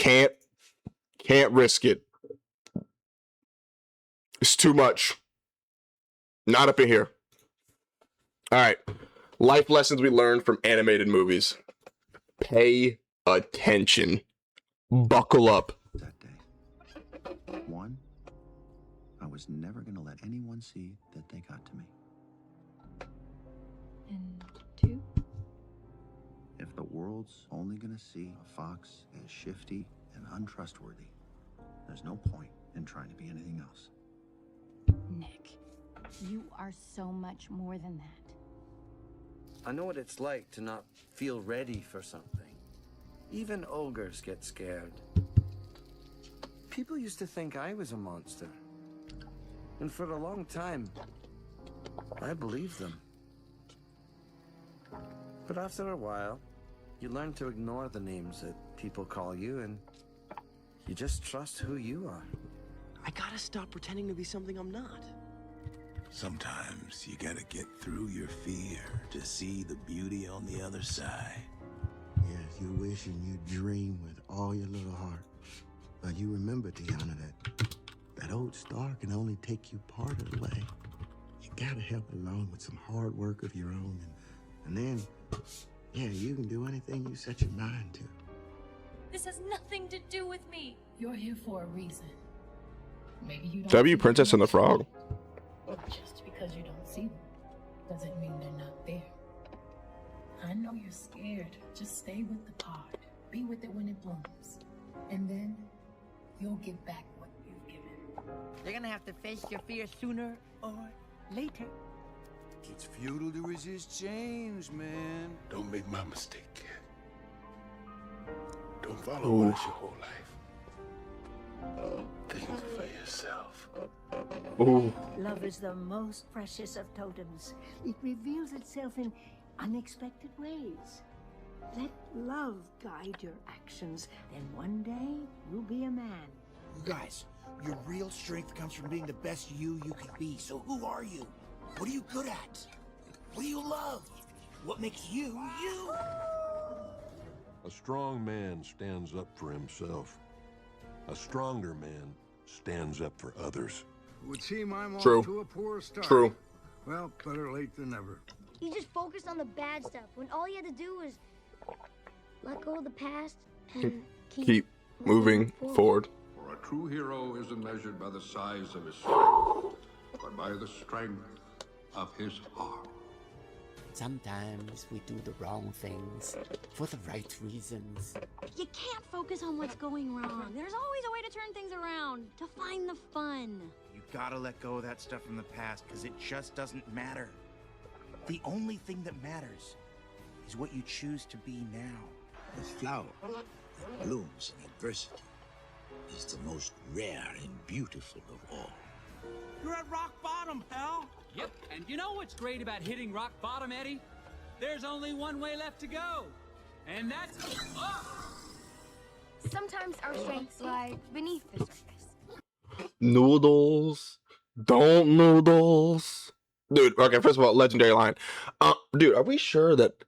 Can't risk it. It's too much. Not up in here. All right. Life lessons we learned from animated movies. Pay attention. Buckle up. That day. One, I was never going to let anyone see that they got to me. And two? If the world's only going to see a fox as shifty and untrustworthy, there's no point in trying to be anything else. Nick, you are so much more than that. I know what it's like to not feel ready for something. Even ogres get scared. People used to think I was a monster. And for a long time, I believed them. But after a while, you learn to ignore the names that people call you, and you just trust who you are. I gotta stop pretending to be something I'm not. Sometimes you gotta get through your fear to see the beauty on the other side. Yes, you wish and you dream with all your little heart. But you remember, Tiana, that old star can only take you part of the way. You gotta help along with some hard work of your own. And then, yeah, you can do anything you set your mind to. This has nothing to do with me. You're here for a reason. Maybe you don't. W Princess and the Frog. Just because you don't see them doesn't mean they're not there. I know you're scared. Just stay with the pod. Be with it when it blooms. And then you'll get back what you've given. You're gonna have to face your fear sooner or later. It's futile to resist change, man. Don't make my mistake, kid. Don't follow orders your whole life. Think for yourself. Ooh. Love is the most precious of totems. It reveals itself in unexpected ways. Let love guide your actions, then one day you'll be a man. Guys, your real strength comes from being the best you can be. So who are you? What are you good at? What do you love? What makes you, you? A strong man stands up for himself. A stronger man stands up for others. Would seem I'm True. off to a poor start. True. Well, better late than never. You just focused on the bad stuff when all you had to do was let go of the past and Keep moving forward. For a true hero isn't measured by the size of his sword, but by the strength of his heart. Sometimes we do the wrong things for the right reasons. You can't focus on what's going wrong. There's always a way to turn things around, to find the fun. You gotta let go of that stuff from the past, because it just doesn't matter. The only thing that matters is what you choose to be now. The flower that blooms in adversity is the most rare and beautiful of all. You're at rock bottom, pal. Yep, and you know what's great about hitting rock bottom, Eddie? There's only one way left to go, and that's up! Sometimes our strengths lie beneath the surface. Noodles. Don't noodles. Dude, okay, first of all, legendary line. Dude, are we sure that...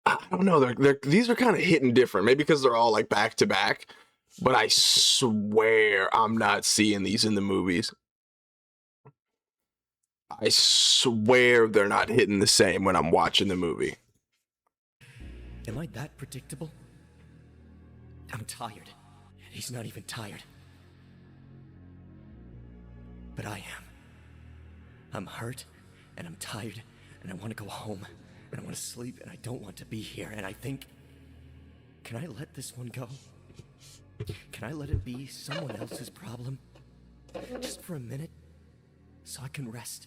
I don't know, these are kind of hitting different. Maybe because they're all like back to back. But I swear I'm not seeing these in the movies. I swear they're not hitting the same when I'm watching the movie. Am I that predictable? I'm tired. And he's not even tired. But I am. I'm hurt, and I'm tired, and I want to go home, and I want to sleep, and I don't want to be here, and I think... Can I let this one go? Can I let it be someone else's problem? Just for a minute, so I can rest.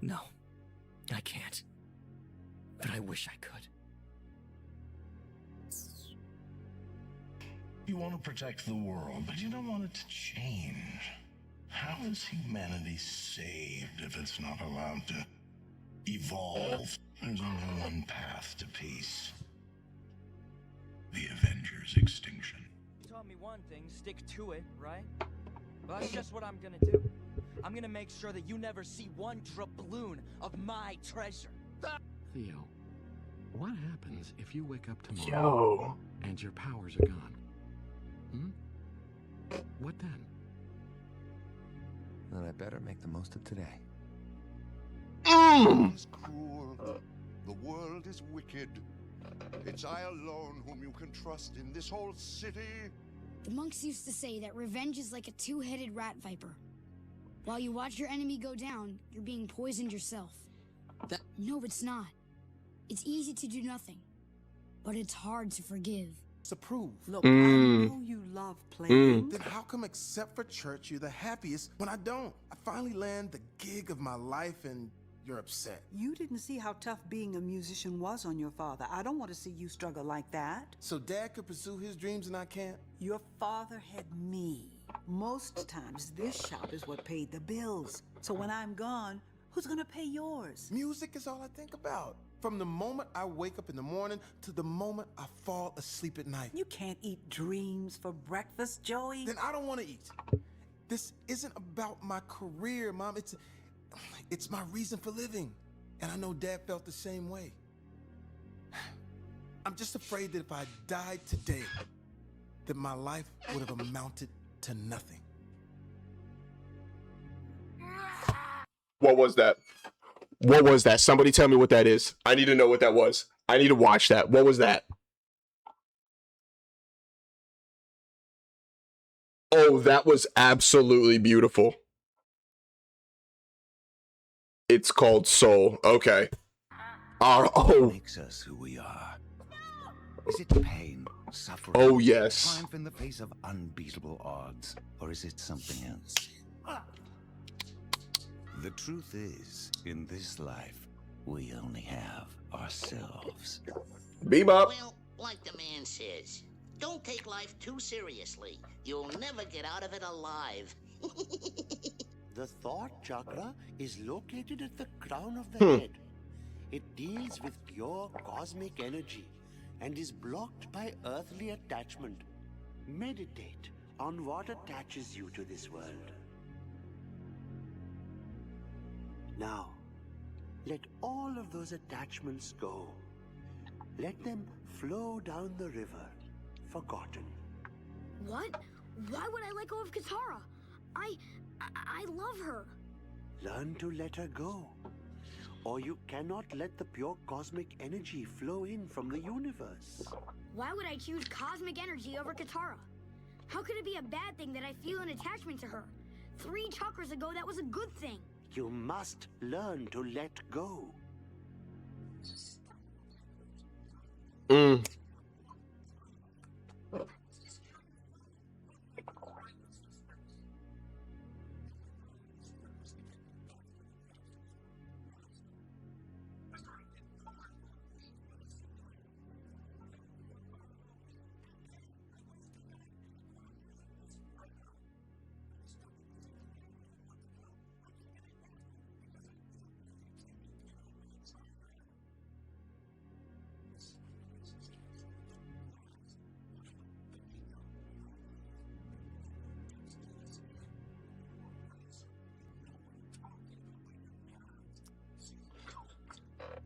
No, I can't. But I wish I could. You want to protect the world, but you don't want it to change. How is humanity saved if it's not allowed to evolve? There's only one path to peace. The Avengers' extinction. You taught me one thing, stick to it, right? Well, that's just what I'm gonna do. I'm gonna make sure that you never see one doubloon of my treasure. Theo, what happens if you wake up tomorrow and your powers are gone? What then? Then I better make the most of today. It is cruel. The world is wicked. It's I alone whom you can trust in this whole city. The monks used to say that revenge is like a two-headed rat viper. While you watch your enemy go down, you're being poisoned yourself. No, it's not. It's easy to do nothing, but it's hard to forgive. To prove. Look, I know you love playing. Then how come, except for church, you're the happiest when I don't? I finally land the gig of my life and you're upset. You didn't see how tough being a musician was on your father. I don't want to see you struggle like that. So Dad could pursue his dreams and I can't? Your father had me. Most times, this shop is what paid the bills. So when I'm gone, who's gonna pay yours? Music is all I think about. From the moment I wake up in the morning to the moment I fall asleep at night. You can't eat dreams for breakfast, Joey. Then I don't want to eat. This isn't about my career, Mom. It's my reason for living. And I know Dad felt the same way. I'm just afraid that if I died today, that my life would have amounted to nothing. What was that? What was that? Somebody tell me what that is. I need to know what that was. I need to watch that. What was that? Oh, that was absolutely beautiful. It's called Soul. Okay. What makes us who we are? Is it pain, suffering? Oh, yes. Triumph in the face of unbeatable odds? Or is it something else? The truth is, in this life, we only have ourselves. Bebop. Well, like the man says, don't take life too seriously. You'll never get out of it alive. The thought chakra is located at the crown of the head. It deals with pure cosmic energy and is blocked by earthly attachment. Meditate on what attaches you to this world. Now, let all of those attachments go. Let them flow down the river, forgotten. What? Why would I let go of Katara? I love her. Learn to let her go, or you cannot let the pure cosmic energy flow in from the universe. Why would I choose cosmic energy over Katara? How could it be a bad thing that I feel an attachment to her? 3 chakras ago, that was a good thing. You must learn to let go.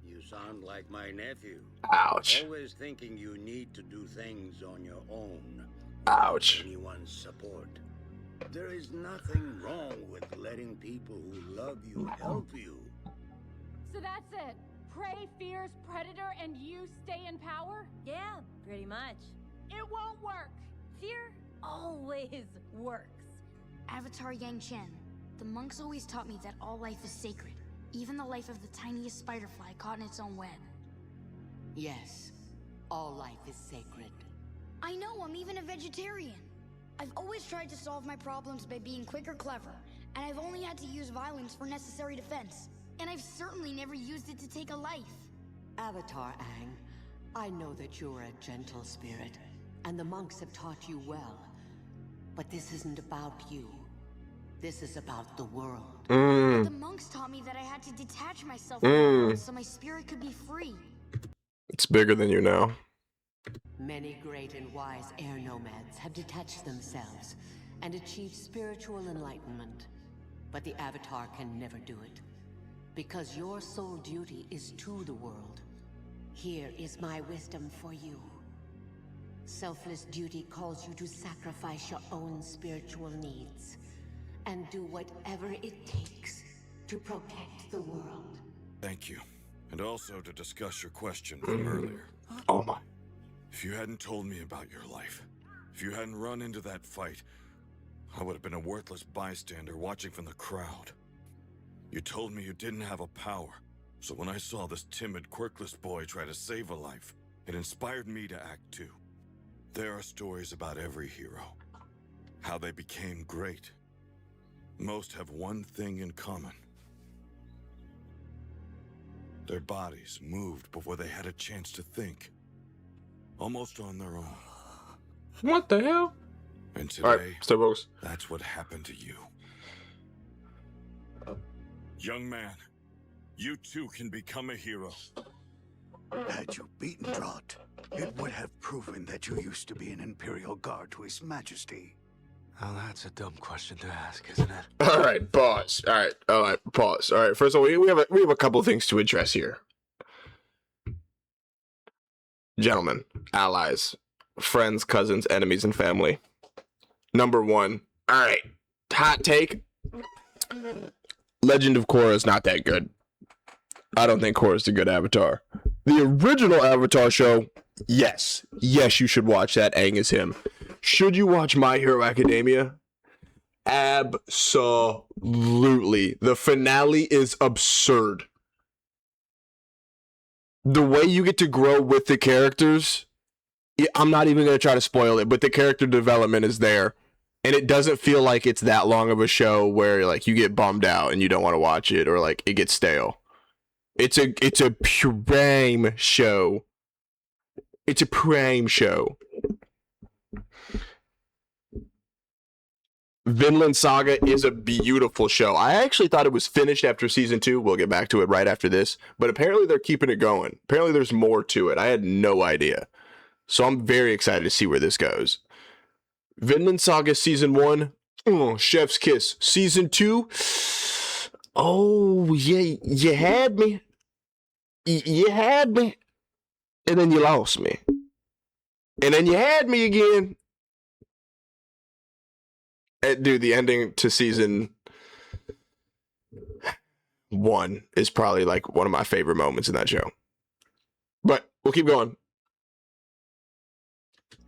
You sound like my nephew. Ouch. Always thinking you need to do things on your own. Ouch. Without anyone's support. There is nothing wrong with letting people who love you help you. So that's it. Prey fears Predator and you stay in power? Yeah, pretty much. It won't work. Fear always works. Avatar Yang Chen. The monks always taught me that all life is sacred. Even the life of the tiniest spider fly caught in its own web. Yes, all life is sacred. I know, I'm even a vegetarian. I've always tried to solve my problems by being quick or clever, and I've only had to use violence for necessary defense. And I've certainly never used it to take a life. Avatar Aang, I know that you're a gentle spirit, and the monks have taught you well. But this isn't about you. This is about the world. But the monks taught me that I had to detach myself from the world so my spirit could be free. It's bigger than you now. Many great and wise air nomads have detached themselves and achieved spiritual enlightenment. but the Avatar can never do it. Because your sole duty is to the world. Here is my wisdom for you. Selfless duty calls you to sacrifice your own spiritual needs and do whatever it takes to protect the world. Thank you. And also to discuss your question from earlier. Oh my. If you hadn't told me about your life, if you hadn't run into that fight, I would have been a worthless bystander watching from the crowd. You told me you didn't have a power, so when I saw this timid, quirkless boy try to save a life, it inspired me to act too. There are stories about every hero, how they became great. Most have one thing in common. Their bodies moved before they had a chance to think, almost on their own. What the hell? And today, all right, stay focused. That's what happened to you. Young man, you too can become a hero. Had you beaten Drott, it would have proven that you used to be an Imperial Guard to His Majesty. Well, that's a dumb question to ask, isn't it? All right, pause. All right, pause. All right, first of all, we have a couple things to address here. Gentlemen, allies, friends, cousins, enemies, and family. Number one. All right, hot take. Legend of Korra is not that good. I don't think Korra's a good Avatar. The original Avatar show, yes, you should watch that. Aang is him. Should you watch My Hero Academia? Absolutely. The finale is absurd. The way you get to grow with the characters, I'm not even going to try to spoil it, but the character development is there. And it doesn't feel like it's that long of a show where like you get bummed out and you don't want to watch it or like it gets stale. It's a prime show. It's a prime show. Vinland Saga is a beautiful show. I actually thought it was finished after season 2. We'll get back to it right after this. But apparently they're keeping it going. Apparently there's more to it. I had no idea. So I'm very excited to see where this goes. Vinland Saga season 1. Chef's kiss. Season 2. Oh, yeah, you had me. You had me. And then you lost me. And then you had me again. Dude, the ending to season 1 is probably like one of my favorite moments in that show. But we'll keep going.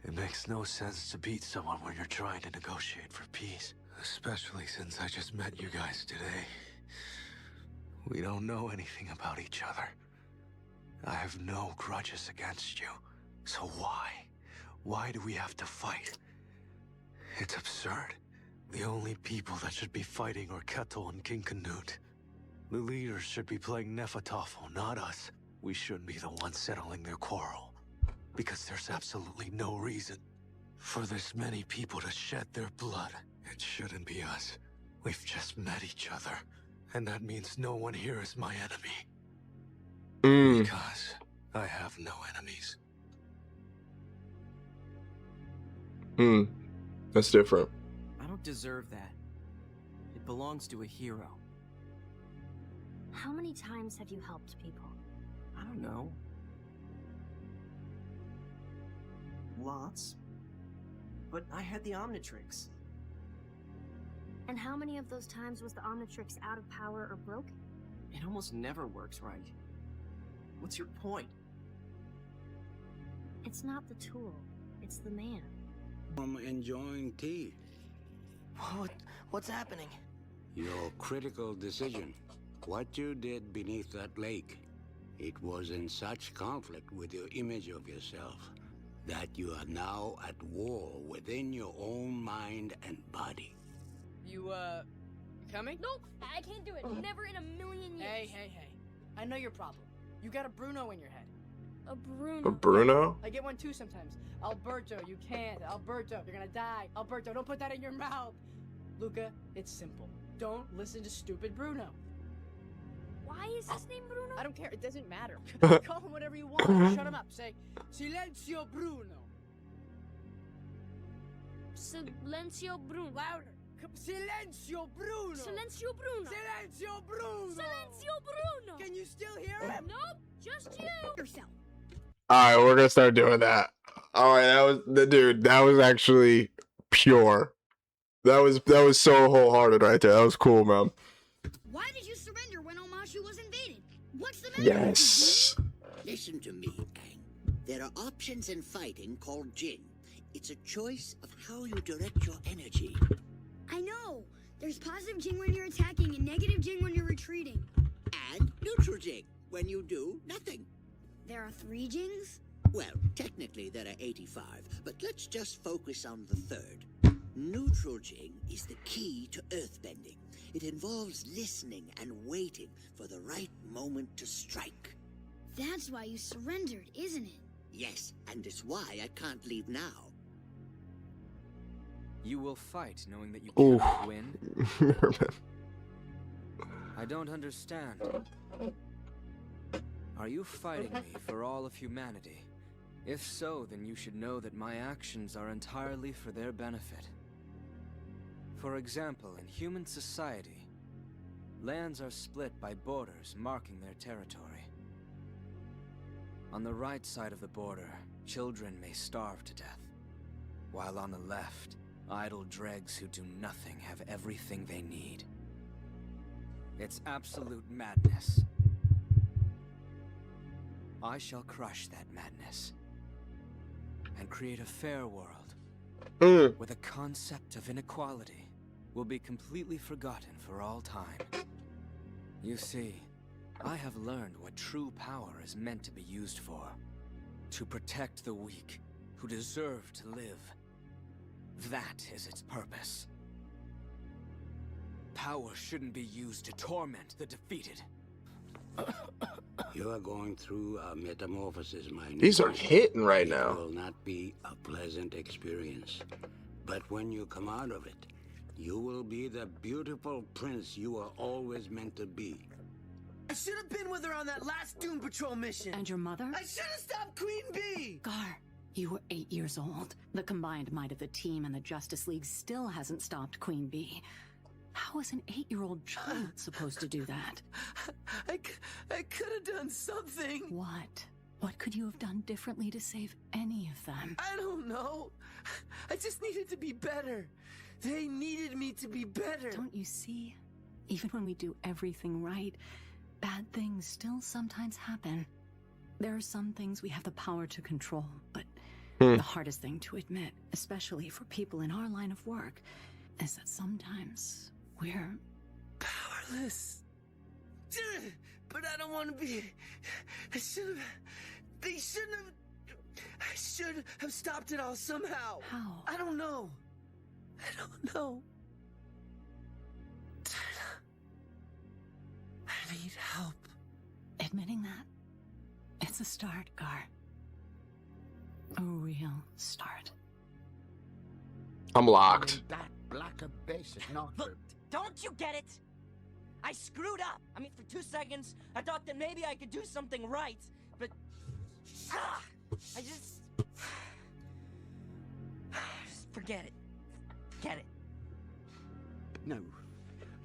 It makes no sense to beat someone when you're trying to negotiate for peace. Especially since I just met you guys today. We don't know anything about each other. I have no grudges against you. So why? Why do we have to fight? It's absurd. The only people that should be fighting are Ketil and King Canute. The leaders should be playing Nefertofo, not us. We shouldn't be the ones settling their quarrel. Because there's absolutely no reason for this many people to shed their blood. It shouldn't be us. We've just met each other. And that means no one here is my enemy. Because I have no enemies. That's different. I don't deserve that. It belongs to a hero. How many times have you helped people? I don't know. Lots. But I had the Omnitrix. And how many of those times was the Omnitrix out of power or broken? It almost never works right. What's your point? It's not the tool, it's the man. I'm enjoying tea. What's happening? Your critical decision. What you did beneath that lake. It was in such conflict with your image of yourself that you are now at war within your own mind and body. You, coming? Nope, I can't do it. Never in a million years. Hey. I know your problem. You got a Bruno in your head. A Bruno? A Bruno? I get one too sometimes. Alberto, you can't. Alberto, you're gonna die. Alberto, don't put that in your mouth. Luca, it's simple. Don't listen to stupid Bruno. Why is his name Bruno? I don't care. It doesn't matter. Call him whatever you want. Shut him up. Say, Silenzio Bruno. Silencio Bruno. Louder. Silenzio, Bruno! Silenzio, Bruno! Silenzio, Bruno! Silenzio, Bruno! Can you still hear him? Nope, just you! Yourself. All right, we're gonna start doing that. All right, that was the dude. That was actually pure. That was so wholehearted right there. That was cool, man. Why did you surrender when Omashu was invaded? What's the matter? Yes. Listen to me, Aang. There are options in fighting called Jin. It's a choice of how you direct your energy. I know. There's positive Jing when you're attacking and negative Jing when you're retreating. And neutral Jing. When you do nothing. There are 3 Jings? Well, technically there are 85, but let's just focus on the third. Neutral Jing is the key to earthbending. It involves listening and waiting for the right moment to strike. That's why you surrendered, isn't it? Yes, and it's why I can't leave now. You will fight knowing that you Oof. cannot win? I don't understand. Are you fighting me for all of humanity? If so, then you should know that my actions are entirely for their benefit. For example, in human society, lands are split by borders marking their territory. On the right side of the border, children may starve to death, while on the left, idle dregs who do nothing have everything they need. It's absolute madness. I shall crush that madness and create a fair world where the concept of inequality will be completely forgotten for all time. You see, I have learned what true power is meant to be used for. To protect the weak who deserve to live. That is its purpose. Power shouldn't be used to torment the defeated. You are going through a metamorphosis, my new These are friend. hitting right now. It will not be a pleasant experience. But when you come out of it, you will be the beautiful prince you were always meant to be. I should have been with her on that last Doom Patrol mission. And your mother? I should have stopped Queen Bee. Gar, you were 8 years old. The combined might of the team and the Justice League still hasn't stopped Queen Bee. How is an 8-year-old child supposed to do that? I could have done something. What? What could you have done differently to save any of them? I don't know. I just needed to be better. They needed me to be better. Don't you see? Even when we do everything right, bad things still sometimes happen. There are some things we have the power to control, but the hardest thing to admit, especially for people in our line of work, is that sometimes we're powerless. But I don't want to be. They shouldn't have. I should have stopped it all somehow. How? I don't know. I need help. Admitting that, it's a start, Gar. A real start. I'm locked. That black abyss is not. Look, don't you get it? I screwed up. I mean, for 2 seconds, I thought that maybe I could do something right, but I just forget it. Forget it. No,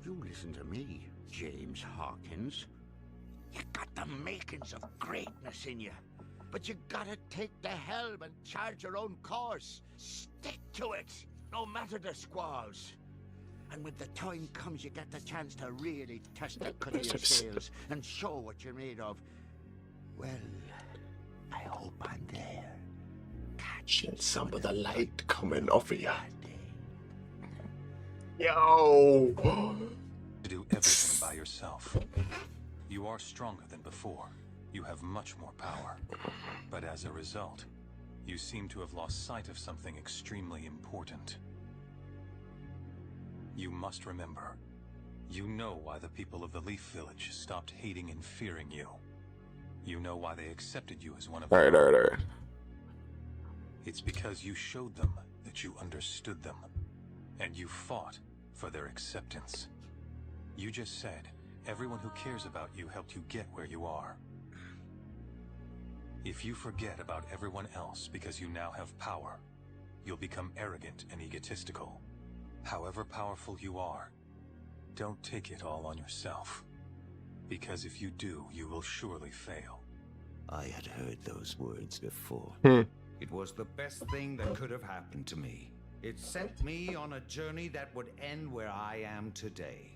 you listen to me, James Hawkins. You got the makings of greatness in you, but you gotta take the helm and charge your own course. Stick to it, no matter the squalls. And when the time comes, you get the chance to really test the cut of your sails and show what you're made of. Well, I hope I'm there. Catching some of the light coming off of you. Yo! To do everything by yourself. You are stronger than before. You have much more power. But as a result, you seem to have lost sight of something extremely important. You must remember, you know why the people of the Leaf Village stopped hating and fearing you. You know why they accepted you as one of them. Alright. It's because you showed them that you understood them, and you fought for their acceptance. You just said, everyone who cares about you helped you get where you are. If you forget about everyone else because you now have power, you'll become arrogant and egotistical. However powerful you are, don't take it all on yourself. Because if you do, you will surely fail. I had heard those words before. It was the best thing that could have happened to me. It sent me on a journey that would end where I am today.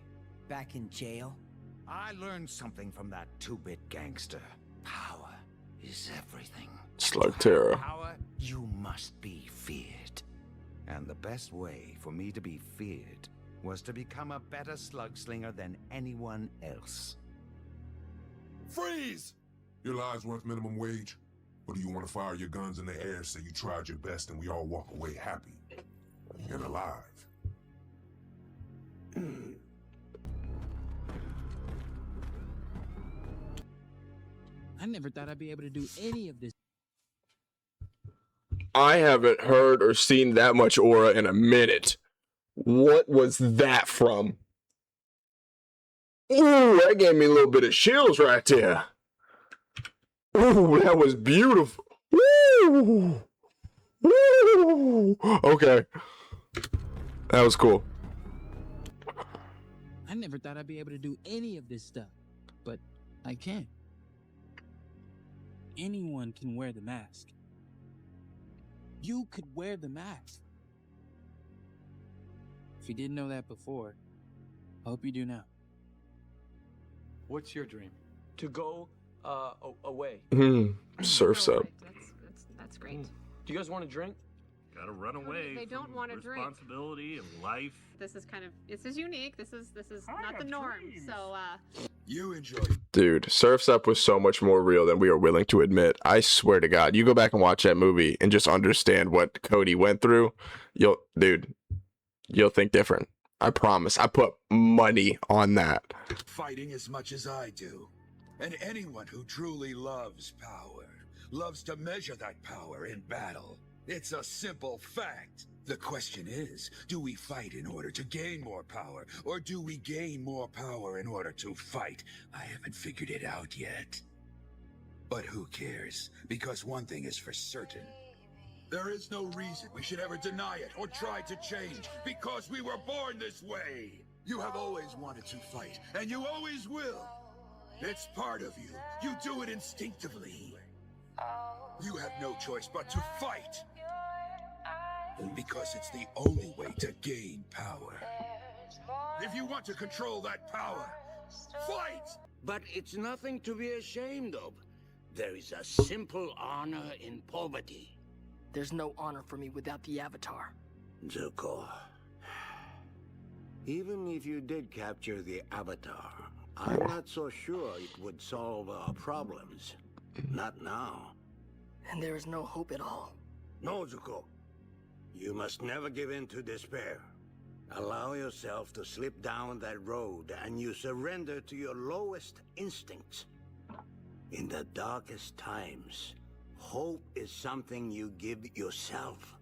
Back in jail? I learned something from that two-bit gangster. Power is everything. Slug Terror. Power, you must be feared. And the best way for me to be feared was to become a better slug slinger than anyone else. Freeze! Your lives worth minimum wage? Or do you want to fire your guns in the air, say you tried your best, and we all walk away happy and alive? I never thought I'd be able to do any of this. I haven't heard or seen that much aura in a minute. What was that from? Ooh, that gave me a little bit of chills right there. Ooh, that was beautiful. Woo! Woo! Okay. That was cool. I never thought I'd be able to do any of this stuff, but I can. Anyone can wear the mask. You could wear the mask. If you didn't know that before, I hope you do now. What's your dream? To go away. Surf's up. That's great. Do you guys want to drink? Gotta run away. They don't want to drink. Responsibility of life. This is unique. This is not the norm. So You enjoy. Dude, Surf's Up was so much more real than we are willing to admit. I swear to God, you go back and watch that movie and just understand what Cody went through. You'll think different. I promise. I put money on that. Fighting as much as I do. And anyone who truly loves power loves to measure that power in battle. It's a simple fact. The question is, do we fight in order to gain more power, or do we gain more power in order to fight? I haven't figured it out yet. But who cares? Because one thing is for certain. There is no reason we should ever deny it or try to change, because we were born this way. You have always wanted to fight, and you always will. It's part of you. You do it instinctively. You have no choice but to fight. Because it's the only way to gain power. If you want to control that power, fight! But it's nothing to be ashamed of. There is a simple honor in poverty. There's no honor for me without the Avatar. Zuko, even if you did capture the Avatar, I'm not so sure it would solve our problems. Not now. And there is no hope at all. No, Zuko. You must never give in to despair. Allow yourself to slip down that road and you surrender to your lowest instincts. In the darkest times, hope is something you give yourself.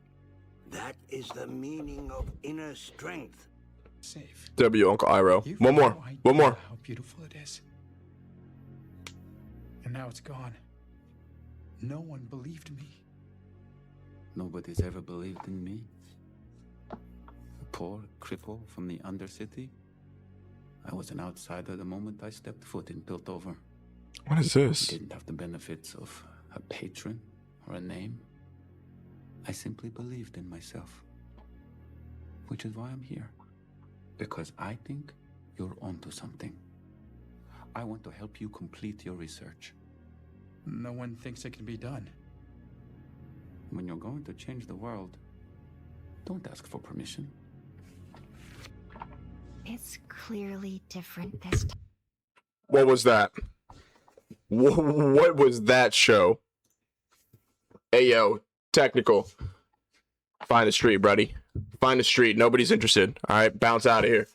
That is the meaning of inner strength. Safe. W, Uncle Iroh. One more. One more. How beautiful it is. And now it's gone. No one believed me. Nobody's ever believed in me. A poor cripple from the Undercity. I was an outsider the moment I stepped foot in Piltover. What is this? I didn't have the benefits of a patron or a name. I simply believed in myself. Which is why I'm here. Because I think you're onto something. I want to help you complete your research. No one thinks it can be done. When you're going to change the world, don't ask for permission. It's clearly different this time. What was that? What was that show? Hey, yo, technical. Find a street, buddy. Find a street. Nobody's interested. All right, bounce out of here.